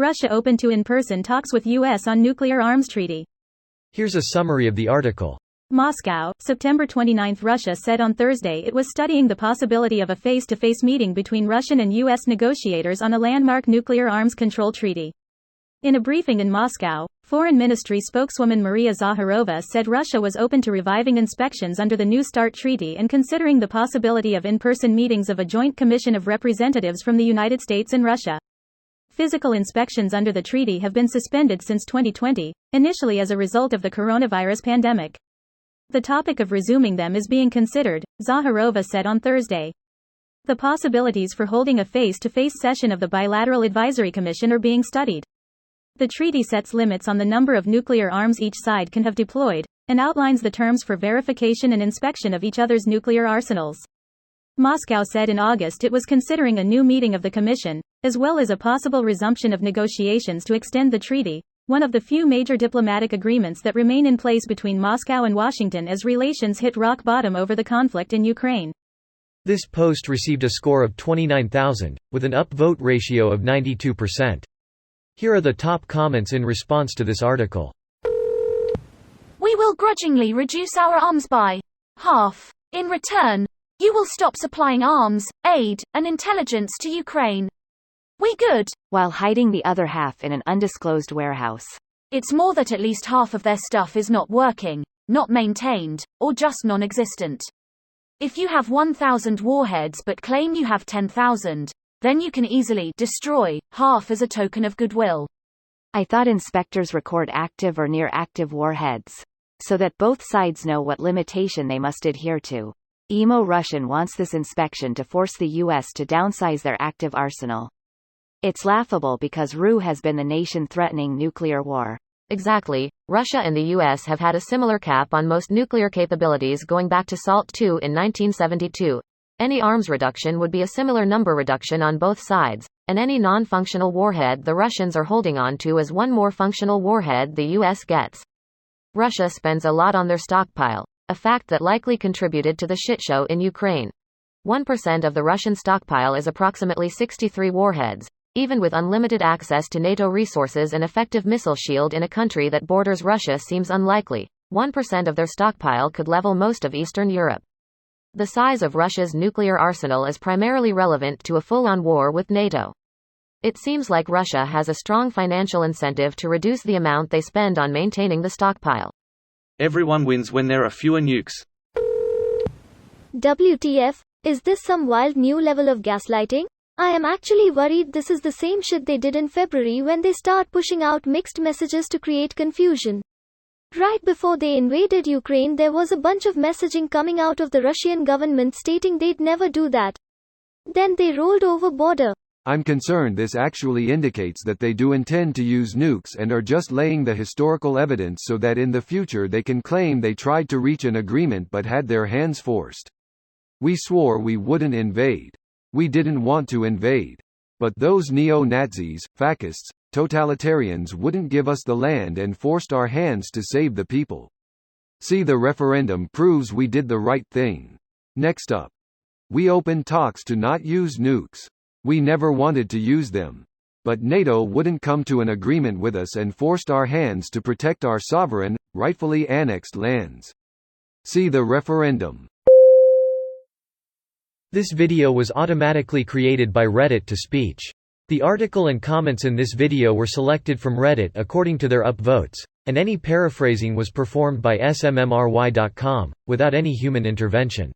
Russia open to in-person talks with U.S. on nuclear arms treaty. Here's a summary of the article. Moscow, September 29. Russia said on Thursday it was studying the possibility of a face-to-face meeting between Russian and U.S. negotiators on a landmark nuclear arms control treaty. In a briefing in Moscow, Foreign Ministry spokeswoman Maria Zakharova said Russia was open to reviving inspections under the New START treaty and considering the possibility of in-person meetings of a joint commission of representatives from the United States and Russia. Physical inspections under the treaty have been suspended since 2020, initially as a result of the coronavirus pandemic. The topic of resuming them is being considered, Zakharova said on Thursday. The possibilities for holding a face-to-face session of the Bilateral Advisory Commission are being studied. The treaty sets limits on the number of nuclear arms each side can have deployed, and outlines the terms for verification and inspection of each other's nuclear arsenals. Moscow said in August it was considering a new meeting of the Commission, as well as a possible resumption of negotiations to extend the treaty, one of the few major diplomatic agreements that remain in place between Moscow and Washington as relations hit rock bottom over the conflict in Ukraine. This post received a score of 29,000, with an upvote ratio of 92%. Here are the top comments in response to this article. We will grudgingly reduce our arms by half. In return, you will stop supplying arms, aid, and intelligence to Ukraine. We good. While hiding the other half in an undisclosed warehouse. It's more that at least half of their stuff is not working, not maintained, or just non-existent. If you have 1,000 warheads but claim you have 10,000, then you can easily destroy half as a token of goodwill. I thought inspectors record active or near-active warheads, so that both sides know what limitation they must adhere to. Emo Russian wants this inspection to force the U.S. to downsize their active arsenal. It's laughable because RU has been the nation threatening nuclear war. Exactly. Russia and the U.S. have had a similar cap on most nuclear capabilities going back to SALT II in 1972. Any arms reduction would be a similar number reduction on both sides, and any non-functional warhead the Russians are holding on to is one more functional warhead the U.S. gets. Russia spends a lot on their stockpile, a fact that likely contributed to the shitshow in Ukraine. 1% of the Russian stockpile is approximately 63 warheads. Even with unlimited access to NATO resources and effective missile shield in a country that borders Russia seems unlikely. 1% of their stockpile could level most of Eastern Europe. The size of Russia's nuclear arsenal is primarily relevant to a full-on war with NATO. It seems like Russia has a strong financial incentive to reduce the amount they spend on maintaining the stockpile. Everyone wins when there are fewer nukes. WTF? Is this some wild new level of gaslighting? I am actually worried this is the same shit they did in February when they start pushing out mixed messages to create confusion. Right before they invaded Ukraine, there was a bunch of messaging coming out of the Russian government stating they'd never do that. Then they rolled over border. I'm concerned this actually indicates that they do intend to use nukes and are just laying the historical evidence so that in the future they can claim they tried to reach an agreement but had their hands forced. We swore we wouldn't invade. We didn't want to invade. But those neo-Nazis, fascists, totalitarians wouldn't give us the land and forced our hands to save the people. See, the referendum proves we did the right thing. Next up. We opened talks to not use nukes. We never wanted to use them. But NATO wouldn't come to an agreement with us and forced our hands to protect our sovereign, rightfully annexed lands. See the referendum. This video was automatically created by Reddit to speech. The article and comments in this video were selected from Reddit according to their upvotes, and any paraphrasing was performed by smmry.com, without any human intervention.